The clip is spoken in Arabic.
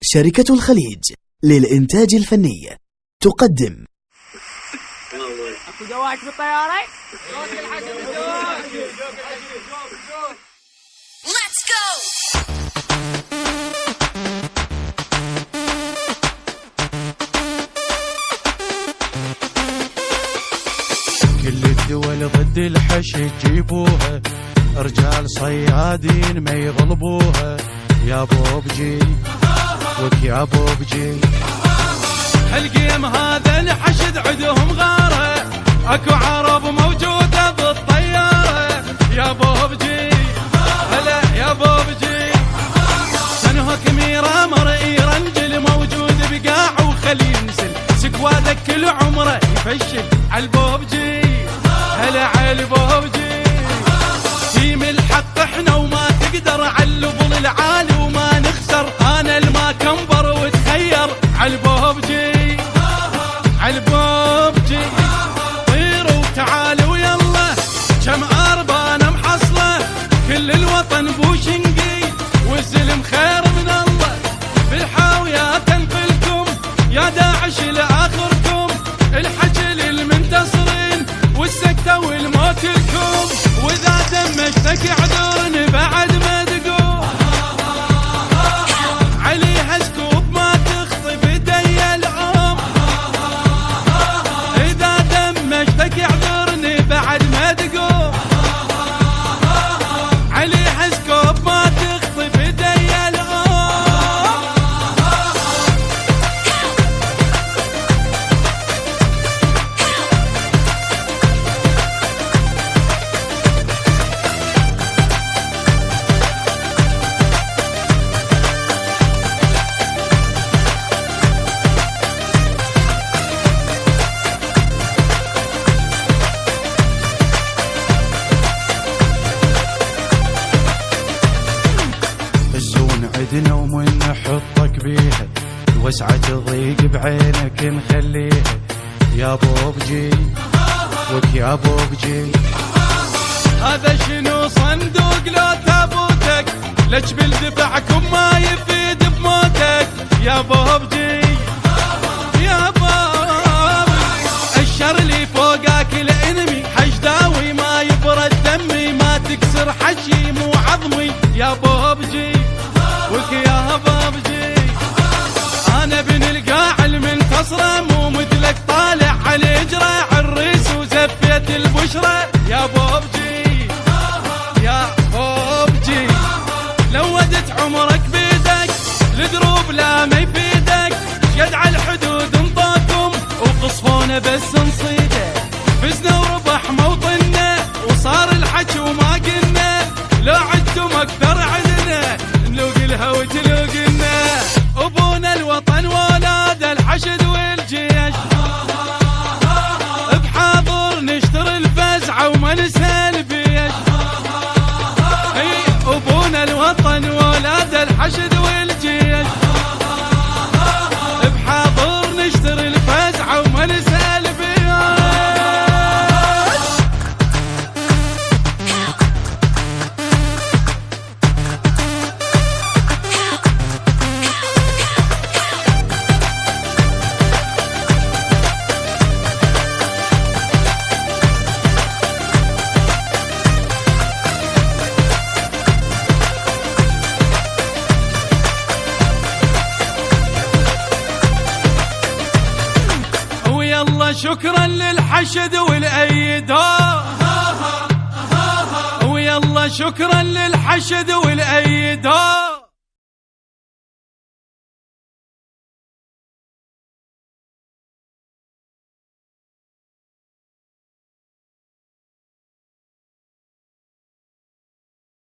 شركة الخليج للإنتاج الفني تقدم اكو دواعش بالطيارة. Let's go! كل الدول ضد الحش يجيبوها، رجال صيادين ما يغلبوها. يا بوبجي وك يا بوبجي، هالقيم هذا الحشد عدهم غاره، اكو عرب موجوده بالطياره. يا بوبجي هلا يا بوبجي، سنهك ميرا مرئي رنجل موجود بقاع وخلي ينزل، سكوادك كل عمره يفشل عالبوبجي. هلا عالبوبجي، تيم الحق احنا وما تقدر عاللبل العالي وما نخسر. انا الما كنبر وتخير عالبوبجي عالبوبجي. طيروا وتعالوا يلا كم اربانه محصله، كل الوطن بوشنقي والسلم خير من الله. بالحاويات تنقلكم يا داعش لاخركم، الحجل المنتصرين والسكته والموت لكم. واذا دمجتك اعذرني بعد ما تقوم، عليها سكوب ما تخطي بدي العم. اذا دمجتك اعذرني بعد ما تقوم، عليها سكوب ما تخطي بدي العم. عدنا ومن نحطك بيها، الوسعة تضيق بعينك نخليها. يا بوبجي وك يا بوبجي، هذا شنو صندوق لو تابوتك، لك بالدفعكم ما يفيد بموتك. يا بوبجي يا بوبجي، الشر اللي فوقك الانمي حشداوي ما يبرد دمي، ما تكسر حشي مو عظمي. يا بوبجي وك يا بوبجي، انا بن القاع المنتصره مو مثلك طالع على اجره عالريس وزفيت البشره. يا بوبجي يا بوبجي، لو ودت عمرك بيدك الدروب لا ما يفيدك. شقد على الحدود انطاكم وقصفونا بس نصيده، فزنا وربح موطننا وصار الحكي وما قلنا. لو عدتم اكثر عدنا نلوق الهوى تلوقنا. ابونا الوطن ولاد الحشد والجيش، بحاضر نشتري الفزعه وما ننسى البيش. ابونا الوطن ولاد الحشد والجيش، بحاضر نشتري الفزعه وما ننسى البيش. شكرا للحشد والأيد، ويلا شكرا للحشد والأيد.